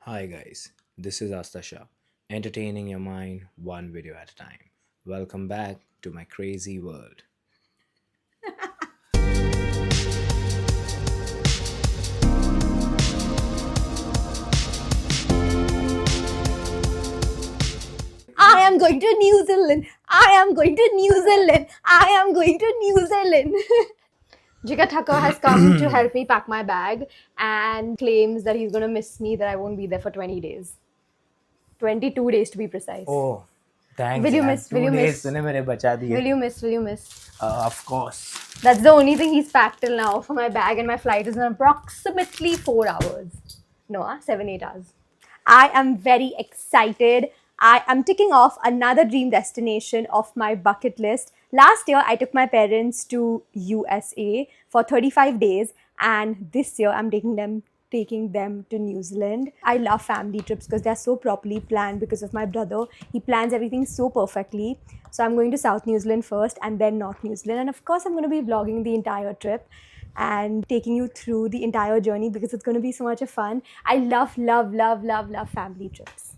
Hi guys, this is Astasha, entertaining your mind one video at a time. Welcome back to my crazy world. I am going to New Zealand. I am going to New Zealand. I am going to New Zealand. Jigar Thakur has come to help me pack my bag and claims that he's going to miss me, that I won't be there for 20 days. 22 days to be precise. Oh, thanks Will you यार miss? Will 2 you days miss? तूने मेरे बचा दिए. Will you miss? Will you miss? Of course. That's the only thing he's packed till now for my bag, and my flight is in approximately 4 hours. No, 7, 8 hours. I am very excited. I am ticking off another dream destination of my bucket list. Last year, I took my parents to USA for 35 days, and this year, I'm taking them to New Zealand. I love family trips because they're so properly planned because of my brother. He plans everything so perfectly. So I'm going to South New Zealand first and then North New Zealand. And of course, I'm going to be vlogging the entire trip and taking you through the entire journey because it's going to be so much of fun. I love, love, love, love, love family trips.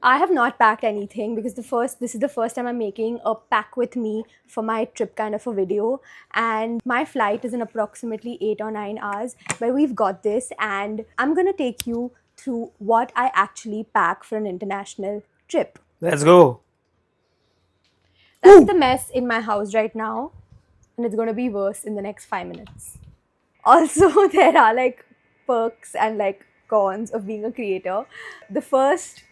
I have not packed anything because this is the first time I'm making a pack with me for my trip kind of a video, and my flight is in approximately 8 or 9 hours, but we've got this, and I'm going to take you through what I actually pack for an international trip. Let's go. That's the mess in my house right now, and it's going to be worse in the next 5 minutes. Also, there are like perks and like cons of being a creator. The first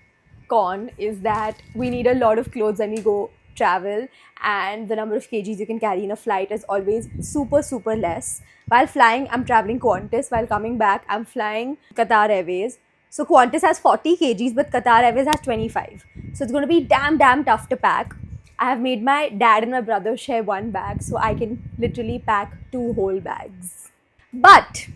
con is that we need a lot of clothes when we go travel, and the number of kgs you can carry in a flight is always super, super less. While flying, I'm traveling Qantas. While coming back, I'm flying Qatar Airways. So Qantas has 40 kgs, but Qatar Airways has 25. So it's going to be damn, damn tough to pack. I have made my dad and my brother share one bag, so I can literally pack 2 whole bags. But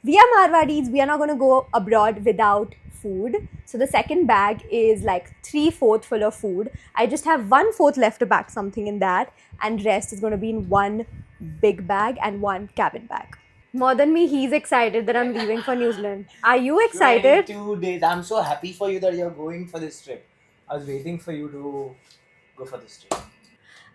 we are Marwadis, we are not going to go abroad without food. So the second bag is like 3/4 full of food. I just have 1/4 left to pack something in that, and rest is going to be in one big bag and one cabin bag. More than me, he's excited that I'm leaving for New Zealand. Are you excited? 22 days. I'm so happy for you that you're going for this trip. I was waiting for you to go for this trip.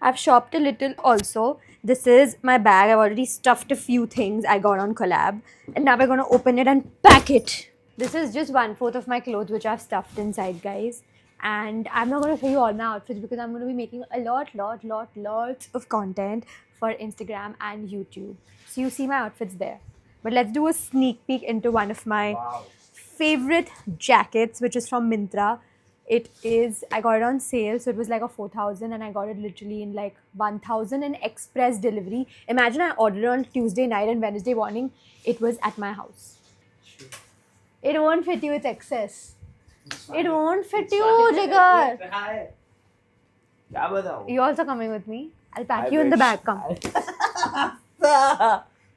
I've shopped a little also. This is my bag. I've already stuffed a few things I got on collab. And now we're going to open it and pack it. This is just 1/4 of my clothes which I've stuffed inside, guys. And I'm not going to show you all my outfits because I'm going to be making a lots of content for Instagram and YouTube. So you see my outfits there. But let's do a sneak peek into one of my favorite jackets, which is from Myntra. It is, I got it on sale, so it was like a 4,000, and I got it literally in like 1,000 in express delivery. Imagine I ordered it on Tuesday night and Wednesday morning, it was at my house. It won't fit you, it's excess. It won't fit you, Jigar. क्या बताऊं? You also coming with me? I'll pack you in the bag, come.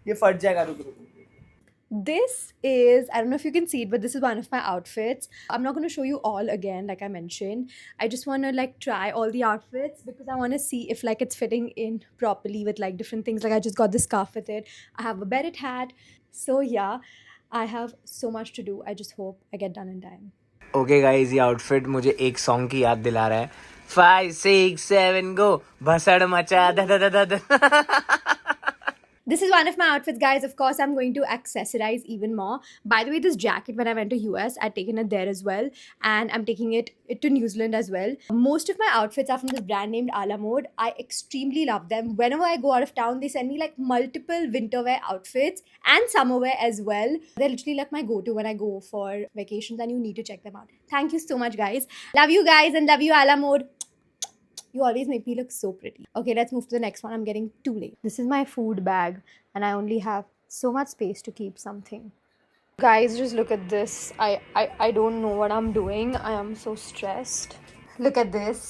ये फट जाएगा, रुक रुक. This is, I don't know if you can see it, but this is one of my outfits. I'm not going to show you all again, like I mentioned. I just want to like try all the outfits because I want to see if like it's fitting in properly with like different things. Like I just got this scarf with it. I have a beret hat. So yeah, I have so much to do. I just hope I get done in time. Okay guys, ये outfit मुझे एक song की याद दिला रहा है. 5 6 7 गो भसड़ मचा the the the the. This is one of my outfits, guys. Of course, I'm going to accessorize even more. By the way, this jacket, when I went to US, I'd taken it there as well. And I'm taking it to New Zealand as well. Most of my outfits are from this brand named A La Mode. I extremely love them. Whenever I go out of town, they send me like multiple winter wear outfits and summer wear as well. They're literally like my go-to when I go for vacations, and you need to check them out. Thank you so much, guys. Love you guys and love you, A La Mode. You always make me look so pretty. Okay, let's move to the next one. I'm getting too late. This is my food bag, and I only have so much space to keep something. Guys, just look at this. I don't know what I'm doing. I am so stressed. Look at this.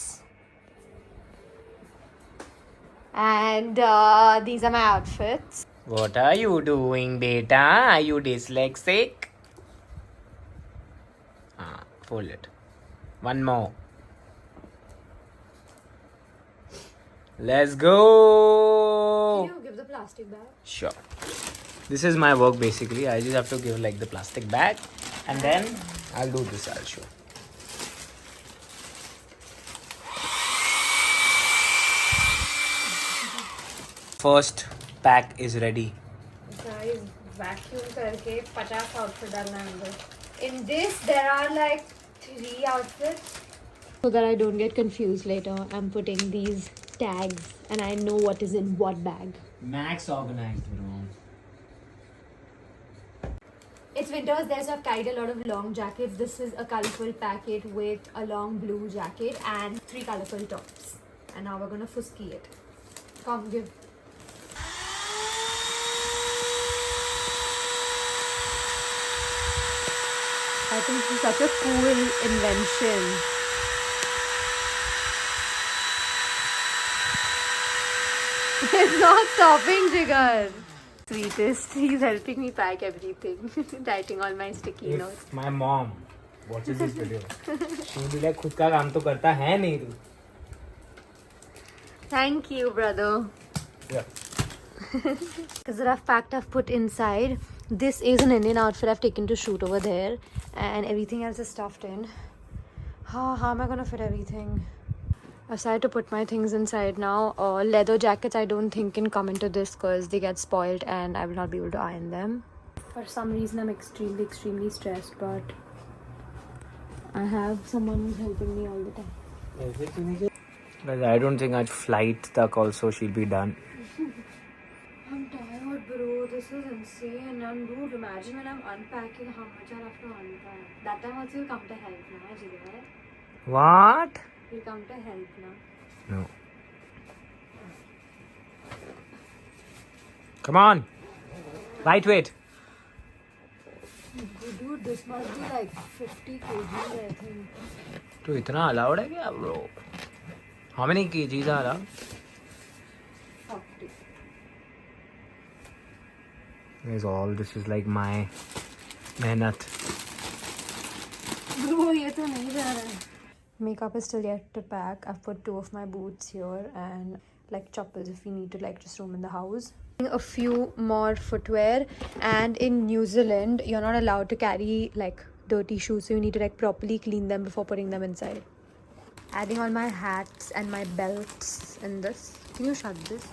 And these are my outfits. What are you doing, beta? Are you dyslexic? Fold it. One more. Let's go. Can you give the plastic bag? Sure. This is my work basically. I just have to give like the plastic bag, and then I'll do this, I'll show. First pack is ready. Guys, vacuum करके 50 outfit डालना है अंदर. In this, there are like 3 outfits. So that I don't get confused later, I'm putting these tags and I know what is in what bag. Max organized, bro. It's winters there, so I've carried a lot of long jackets. This is a colorful packet with a long blue jacket and 3 colorful tops. And now we're gonna fusky it. Come, give. I think this is such a cool invention. It's not stopping, Jigar. Sweetest. He's helping me pack everything. Writing all my sticky notes. If my mom watches this video, she'll be like, खुद का काम तो करता है नहीं तू. Thank you, brother. Yeah. Because that I've packed, I've put inside. This is an Indian outfit I've taken to shoot over there, and everything else is stuffed in. How am I gonna fit everything? I've decided to put my things inside now. Leather jackets I don't think can come into this because they get spoiled and I will not be able to iron them. For some reason I'm extremely stressed, but I have someone who's helping me all the time. Guys, I don't think आज flight तक also she'll be done. I'm tired, bro. This is insane. And dude, imagine when I'm unpacking how much I'll have to unpack. That time also you'll come to help now, Jigar. What? You'll come to help now. No. Come on. Lightweight. Dude, this must be like 50 kgs, I think. तो इतना allowed है क्या bro? How many kgs are allowed? 40. Guys, all this is like my मेहनत. Bro, ये तो नहीं जा रहा है. Makeup is still yet to pack. I've put 2 of my boots here and like chappals if we need to like just roam in the house. A few more footwear, and in New Zealand you're not allowed to carry like dirty shoes, so you need to like properly clean them before putting them inside. Adding on my hats and my belts in this. Can you shut this?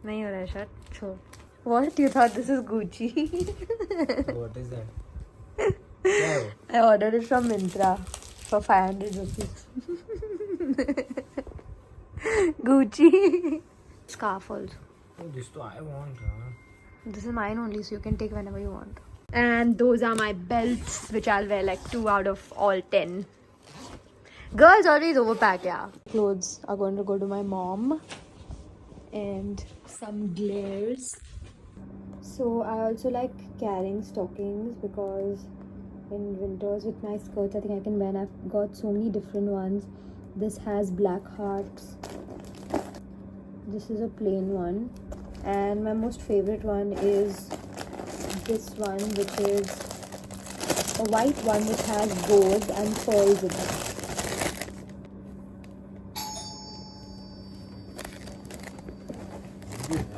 नहीं हो रहा है shut. छोड़. What? You thought this is Gucci? What is that? I ordered it from Myntra for 500 rupees. Gucci. Scarf also. Oh, this too I want. This is mine only, so you can take whenever you want. And those are my belts, which I'll wear like 2 out of all 10. Girls always overpack, yeah. Clothes are going to go to my mom. And some glares. So I also like carrying stockings because in winters with my skirts I think I can wear, and I've got so many different ones. This has black hearts. This is a plain one, and my most favorite one is this one, which is a white one which has bows and pearls in it.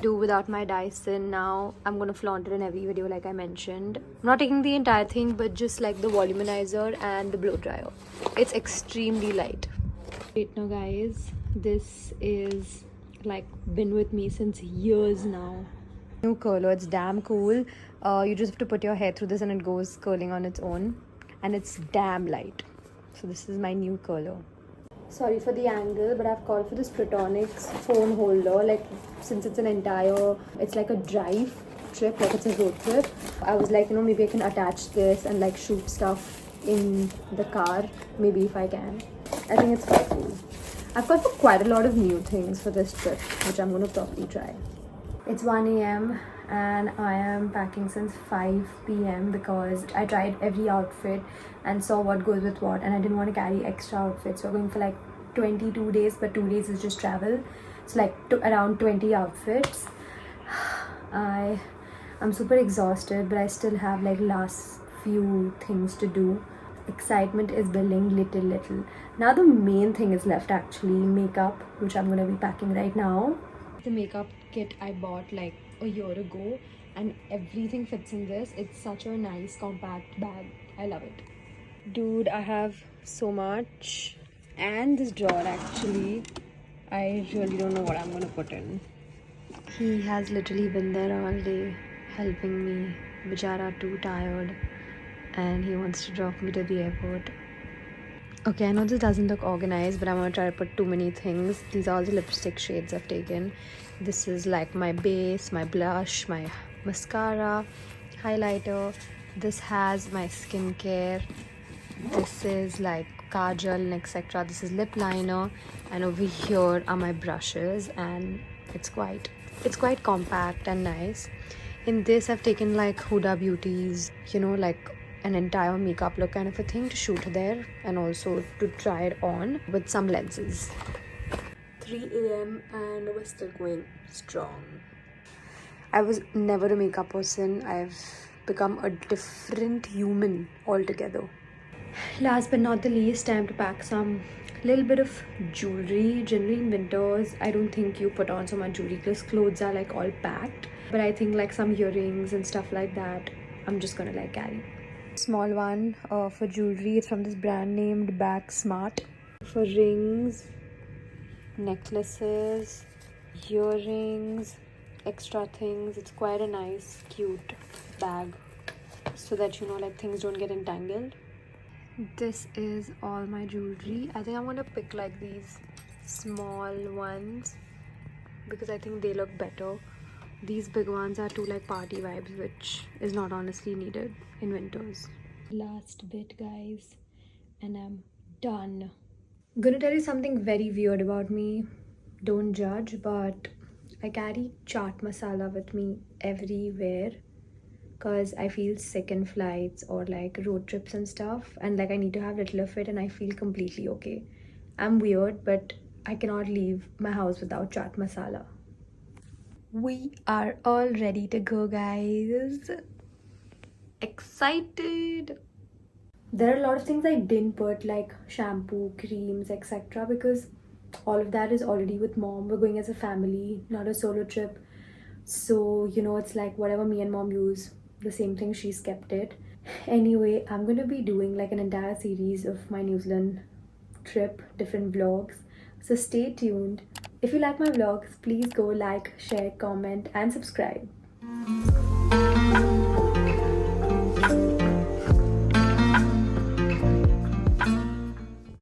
Do without my Dyson now. I'm gonna flaunt it in every video like I mentioned. I'm not taking the entire thing, but just like the voluminizer and the blow dryer. It's extremely light. Wait now guys, this is like been with me since years now. New curler, it's damn cool. You just have to put your hair through this and it goes curling on its own, and it's damn light. So this is my new curler. Sorry for the angle, but I've called for this Protonics phone holder. Like, since it's it's like a drive trip, like it's a road trip. I was like, maybe I can attach this and like shoot stuff in the car, maybe if I can. I think it's quite cool. I've got quite a lot of new things for this trip, which I'm going to probably try. It's 1 a.m. and I am packing since 5 p.m. because I tried every outfit and saw what goes with what, and I didn't want to carry extra outfits. So we're going for like 22 days, but 2 days is just travel. It's like around 20 outfits. I'm super exhausted, but I still have like last few things to do. Excitement is building little. Now the main thing is left, actually, makeup, which I'm going to be packing right now. The makeup kit I bought like a year ago, and everything fits in this. It's such a nice compact bag. I love it. Dude, I have so much. And this drawer actually. I really don't know what I'm gonna put in. He has literally been there all day helping me. Bichara too tired. And he wants to drop me to the airport. Okay, I know this doesn't look organized, but I'm gonna try to put too many things. These are all the lipstick shades I've taken. This is like my base, my blush, my mascara, highlighter. This has my skincare. This is like kajal and etc. This is lip liner, and over here are my brushes, and it's quite compact and nice. In this, I've taken like Huda Beauty's, like an entire makeup look kind of a thing to shoot there, and also to try it on with some lenses. 3 a.m. and we're still going strong. I was never a makeup person. I've become a different human altogether. Last but not the least, time to pack some little bit of jewelry. Generally in winters, I don't think you put on so much jewelry because clothes are like all packed. But I think like some earrings and stuff like that, I'm just gonna like carry. Small one for jewelry. It's from this brand named Back Smart. For rings, necklaces, earrings, extra things. It's quite a nice, cute bag so that like things don't get entangled. This is all my jewelry. I think I'm gonna pick like these small ones because I think they look better. These big ones are too like party vibes, which is not honestly needed in winters. Last bit, guys, and I'm done. I'm gonna tell you something very weird about me. Don't judge, but I carry chaat masala with me everywhere because I feel sick in flights or like road trips and stuff, and like I need to have little of it and I feel completely okay. I'm weird, but I cannot leave my house without chaat masala. We are all ready to go, guys. Excited. There are a lot of things I didn't put, like shampoo, creams, etc., because all of that is already with mom. We're going as a family, not a solo trip. So, it's like whatever me and mom use, the same thing, she's kept it. Anyway, I'm going to be doing like an entire series of my New Zealand trip, different vlogs. So stay tuned. If you like my vlogs, please go like, share, comment, and subscribe.